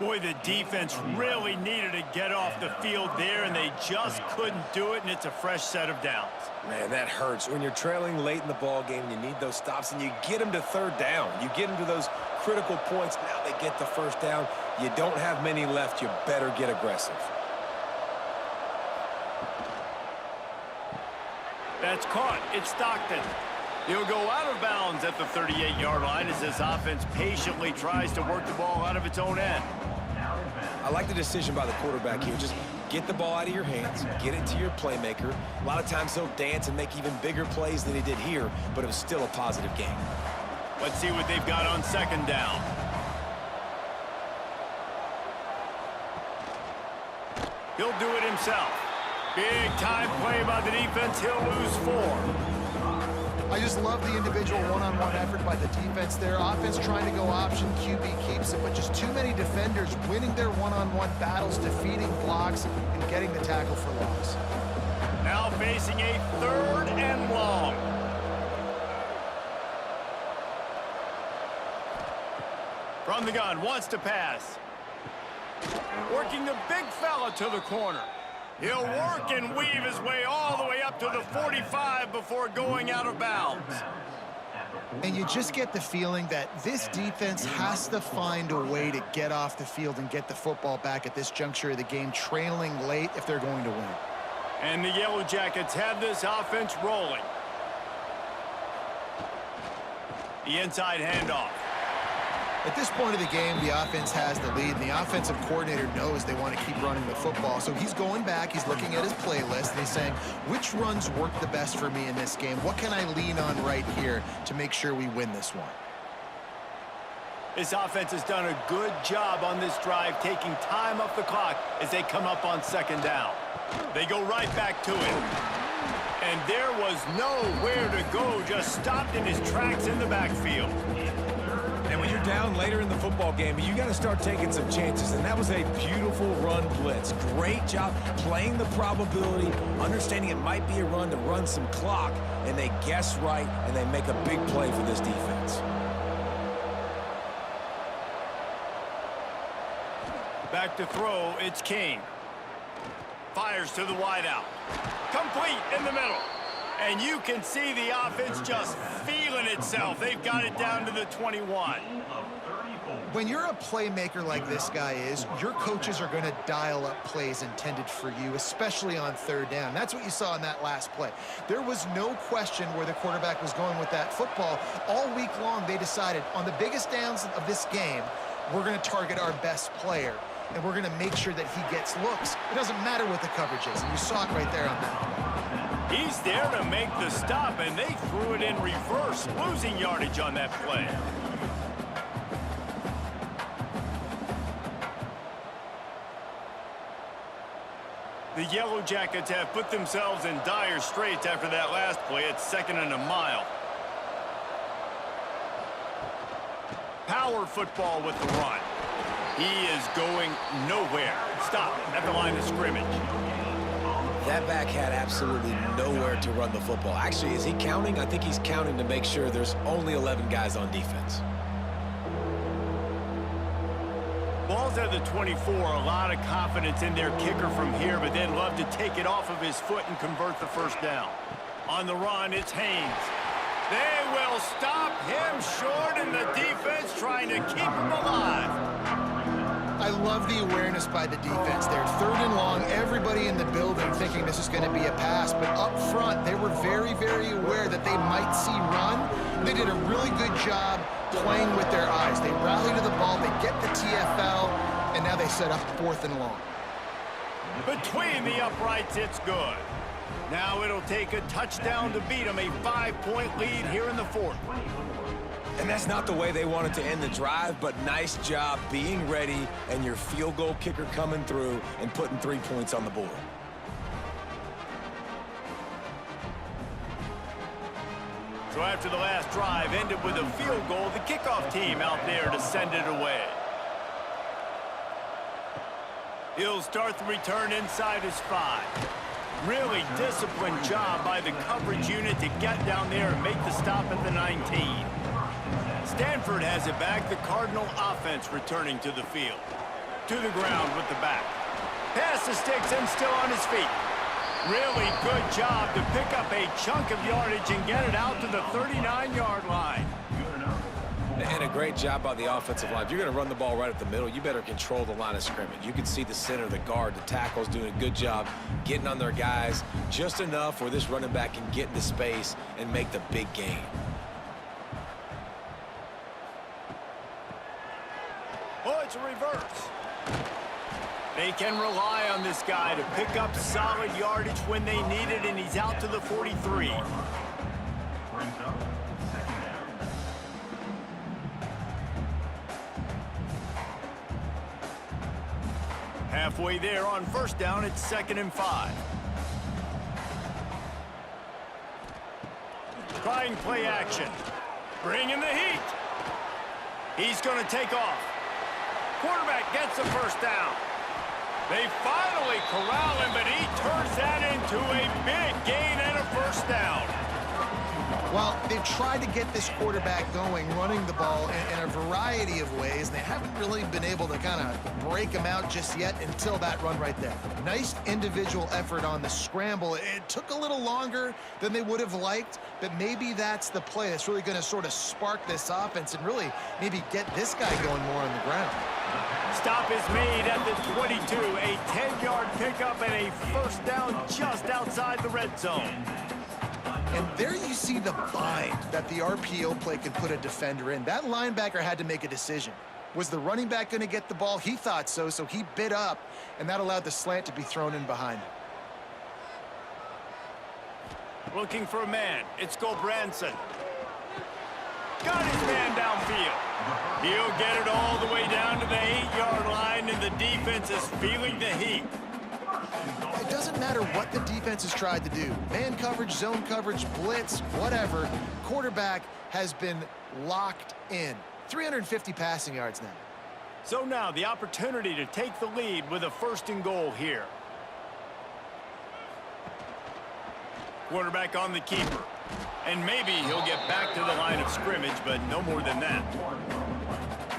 Boy, the defense really needed to get off the field there, and they just couldn't do it, and it's a fresh set of downs. Man, that hurts. When you're trailing late in the ball game, you need those stops, and you get them to third down. You get them to those critical points. Now they get the first down. You don't have many left. You better get aggressive. That's caught. It's Stockton. He'll go out of bounds at the 38-yard line as this offense patiently tries to work the ball out of its own end. I like the decision by the quarterback here. Just get the ball out of your hands, get it to your playmaker. A lot of times he'll dance and make even bigger plays than he did here, but it was still a positive game. Let's see what they've got on second down. He'll do it himself. Big time play by the defense. He'll lose 4. I just love the individual one-on-one effort by the defense there. Offense trying to go option, QB keeps it, but just too many defenders winning their one-on-one battles, defeating blocks, and getting the tackle for loss. Now facing a third and long. From the gun, wants to pass. Working the big fella to the corner. He'll work and weave his way all the way up to the 45 before going out of bounds. And you just get the feeling that this defense has to find a way to get off the field and get the football back at this juncture of the game, trailing late if they're going to win. And the Yellow Jackets have this offense rolling. The inside handoff. At this point of the game, the offense has the lead, and the offensive coordinator knows they want to keep running the football. So he's going back, he's looking at his playlist, and he's saying, which runs work the best for me in this game? What can I lean on right here to make sure we win this one? This offense has done a good job on this drive, taking time off the clock as they come up on second down. They go right back to it. And there was nowhere to go, just stopped in his tracks in the backfield. And when you're down later in the football game, you got to start taking some chances. And that was a beautiful run blitz. Great job playing the probability, understanding it might be a run to run some clock, and they guess right, and they make a big play for this defense. Back to throw, it's King. Fires to the wideout. Complete in the middle. And you can see the offense just feeling itself. They've got it down to the 21. When you're a playmaker like this guy is, your coaches are going to dial up plays intended for you, especially on third down. That's what you saw in that last play. There was no question where the quarterback was going with that football. All week long, they decided on the biggest downs of this game, we're going to target our best player, and we're going to make sure that he gets looks. It doesn't matter what the coverage is, and you saw it right there on that play. He's there to make the stop, and they threw it in reverse, losing yardage on that play. The Yellow Jackets have put themselves in dire straits after that last play. It's 2nd and a mile. Power football with the run. He is going nowhere. stop at the line of scrimmage. That back had absolutely nowhere to run the football. Actually, is he counting? I think he's counting to make sure there's only 11 guys on defense. Ball's at the 24. A lot of confidence in their kicker from here, but they'd love to take it off of his foot and convert the first down. On the run, it's Haynes. They will stop him short, and the defense trying to keep him alive. I love the awareness by the defense there. 3rd and long, everybody in the building thinking this is going to be a pass, but up front, they were very, very aware that they might see run. They did a really good job playing with their eyes. They rally to the ball, they get the TFL, and now they set up 4th and long. Between the uprights, it's good. Now it'll take a touchdown to beat them, a 5-point lead here in the 4th. And that's not the way they wanted to end the drive, but nice job being ready and your field goal kicker coming through and putting 3 points on the board. So after the last drive ended with a field goal, the kickoff team out there to send it away. He'll start the return inside his 5. Really disciplined job by the coverage unit to get down there and make the stop at the 19. Stanford has it back. The Cardinal offense returning to the field. To the ground with the back. Pass the sticks and still on his feet. Really good job to pick up a chunk of yardage and get it out to the 39-yard line. And a great job by the offensive line. If you're going to run the ball right at the middle, you better control the line of scrimmage. You can see the center, the guard, the tackles doing a good job getting on their guys just enough where this running back can get into space and make the big gain. Oh, it's a reverse. They can rely on this guy to pick up solid yardage when they need it, and he's out to the 43. Halfway there on first down, it's 2nd and 5. Klein play action. Bringing the heat. He's going to take off. Quarterback gets the first down. They finally corral him, but he turns that into a big gain and a first down. Well, they've tried to get this quarterback going, running the ball in a variety of ways, and they haven't really been able to kind of break him out just yet until that run right there. Nice individual effort on the scramble. It took a little longer than they would have liked, but maybe that's the play that's really going to sort of spark this offense and really maybe get this guy going more on the ground. Stop is made at the 22, a 10-yard pickup and a first down just outside the red zone. And there you see the bind that the RPO play could put a defender in. That linebacker had to make a decision. Was the running back going to get the ball? He thought so, so he bit up, and that allowed the slant to be thrown in behind him. Looking for a man. It's Branson. Got his man downfield. He'll get it all the way down to the 8-yard line, and the defense is feeling the heat. It doesn't matter what the defense has tried to do. Man coverage, zone coverage, blitz, whatever. Quarterback has been locked in. 350 passing yards now. So now the opportunity to take the lead with a 1st and goal here. Quarterback on the keeper. And maybe he'll get back to the line of scrimmage, but no more than that.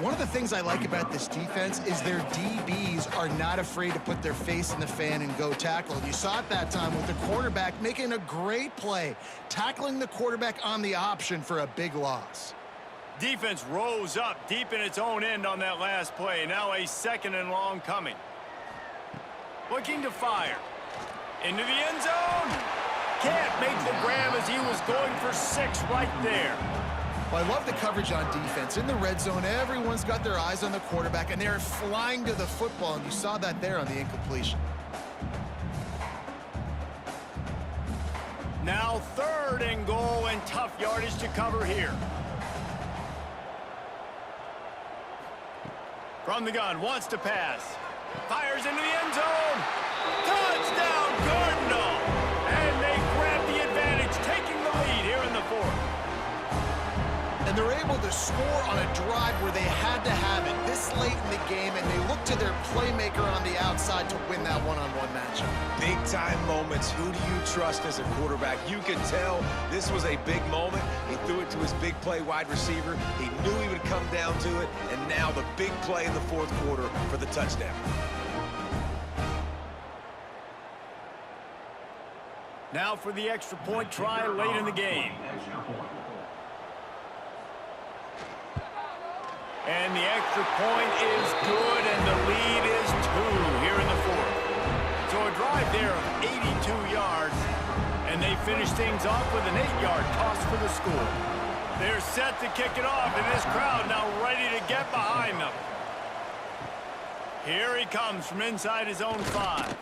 One of the things I like about this defense is their DBs are not afraid to put their face in the fan and go tackle. And you saw it that time with the quarterback making a great play, tackling the quarterback on the option for a big loss. Defense rose up deep in its own end on that last play. Now a 2nd and long coming. Looking to fire. Into the end zone. Can't make the grab as he was going for 6 right there. Well, I love the coverage on defense. In the red zone, everyone's got their eyes on the quarterback, and they're flying to the football, and you saw that there on the incompletion. Now 3rd and goal, and tough yardage to cover here. From the gun, wants to pass. Fires into the end zone. Touchdown, Cardinal! And they grab the advantage, taking the lead here in the 4th. And they're able to score on a drive where they had to have it this late in the game, and they look to their playmaker on the outside to win that one-on-one matchup. Big-time moments. Who do you trust as a quarterback? You can tell this was a big moment. He threw it to his big play wide receiver. He knew he would come down to it, and now the big play in the fourth quarter for the touchdown. Now for the extra point try late in the game. And the extra point is good, and the lead is 2 here in the fourth. So a drive there of 82 yards, and they finish things off with an 8-yard toss for the score. They're set to kick it off, and this crowd now ready to get behind them. Here he comes from inside his own 5.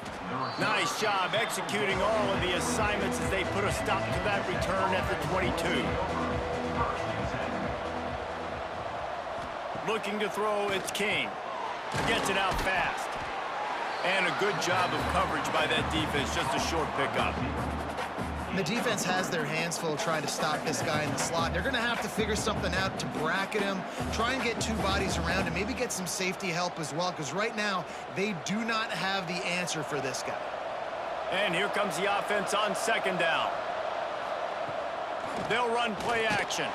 Nice job executing all of the assignments as they put a stop to that return at the 22. Looking to throw, it's King. Gets it out fast. And a good job of coverage by that defense, just a short pickup. The defense has their hands full trying to stop this guy in the slot. They're going to have to figure something out to bracket him, try and get 2 bodies around him, maybe get some safety help as well, because right now they do not have the answer for this guy. And here comes the offense on second down. They'll run play action.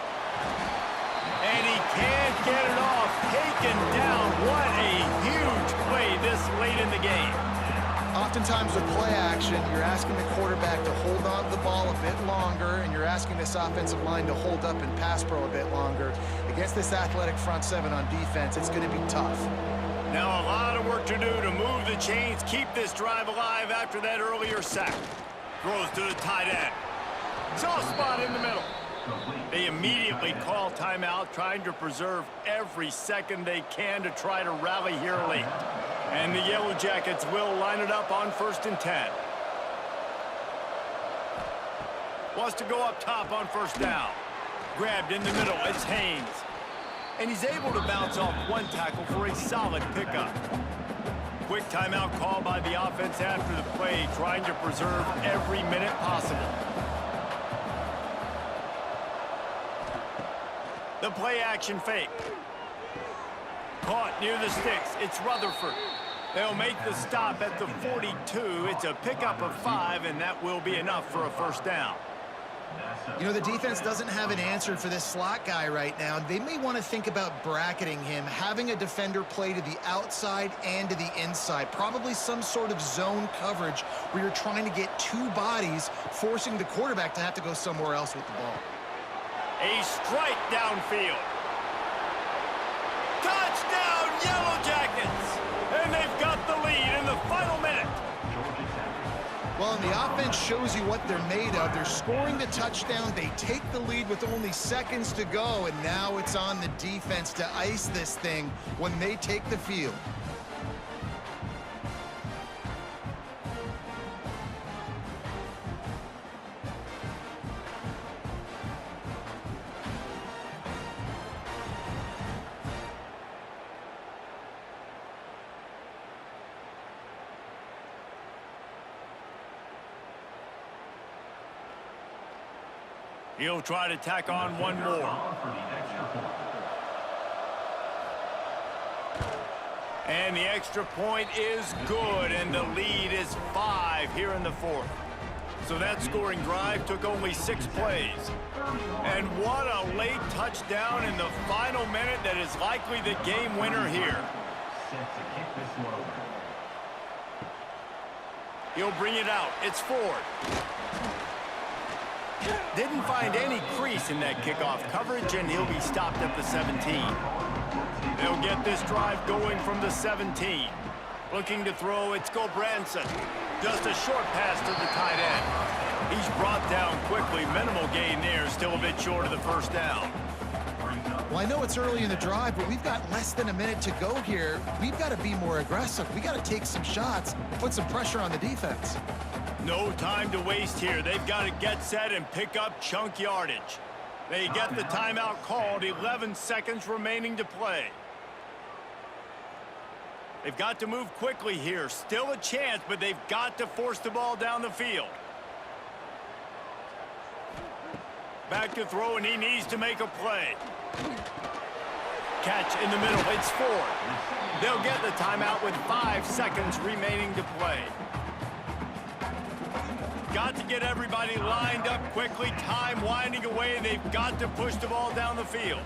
And he can't get it off. Taken down. What a huge play this late in the game. Oftentimes with play action, you're asking the quarterback to hold on to the ball a bit longer, and you're asking this offensive line to hold up and pass pro a bit longer. Against this athletic front 7 on defense, it's going to be tough. Now a lot of work to do to move the chains, keep this drive alive after that earlier sack. Throws to the tight end. Soft spot in the middle. They immediately call timeout, trying to preserve every second they can to try to rally here late. And the Yellow Jackets will line it up on 1st and 10. Wants to go up top on 1st down. Grabbed in the middle, it's Haynes. And he's able to bounce off 1 tackle for a solid pickup. Quick timeout call by the offense after the play, trying to preserve every minute possible. The play action fake. Caught near the sticks. It's Rutherford. They'll make the stop at the 42. It's a pickup of 5, and that will be enough for a 1st down. You know, the defense doesn't have an answer for this slot guy right now. They may want to think about bracketing him, having a defender play to the outside and to the inside. Probably some sort of zone coverage where you're trying to get 2 bodies, forcing the quarterback to have to go somewhere else with the ball. A strike downfield. Touchdown, Yellow Jackets! And they've got the lead in the final minute. Well, and the offense shows you what they're made of. They're scoring the touchdown. They take the lead with only seconds to go, and now it's on the defense to ice this thing when they take the field. He'll try to tack on 1 more. And the extra point is good, and the lead is 5 here in the 4th. So that scoring drive took only 6 plays. And what a late touchdown in the final minute that is likely the game winner here. He'll bring it out. It's Ford. Didn't find any crease in that kickoff coverage, and he'll be stopped at the 17. They'll get this drive going from the 17. Looking to throw, it's Gobranson. Just a short pass to the tight end. He's brought down quickly. Minimal gain there, still a bit short of the 1st down. Well, I know it's early in the drive, but we've got less than a minute to go here. We've got to be more aggressive. We got to take some shots, put some pressure on the defense. No time to waste here. They've got to get set and pick up chunk yardage. They get the timeout called. 11 seconds remaining to play. They've got to move quickly here. Still a chance, but they've got to force the ball down the field. Back to throw, and he needs to make a play. Catch in the middle. It's 4. They'll get the timeout with 5 seconds remaining to play. Got to get everybody lined up quickly. Time winding away. They've got to push the ball down the field.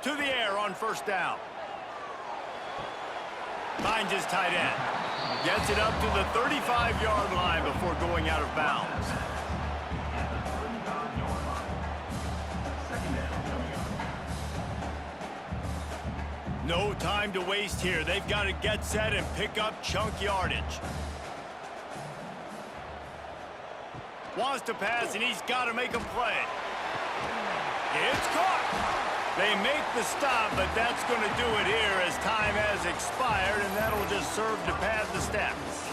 To the air on first down. Finds his tight end. Gets it up to the 35-yard line before going out of bounds. No time to waste here. They've got to get set and pick up chunk yardage. Wants to pass, and he's got to make a play. It's caught. They make the stop, but that's going to do it here as time has expired, and that'll just serve to pad the stats.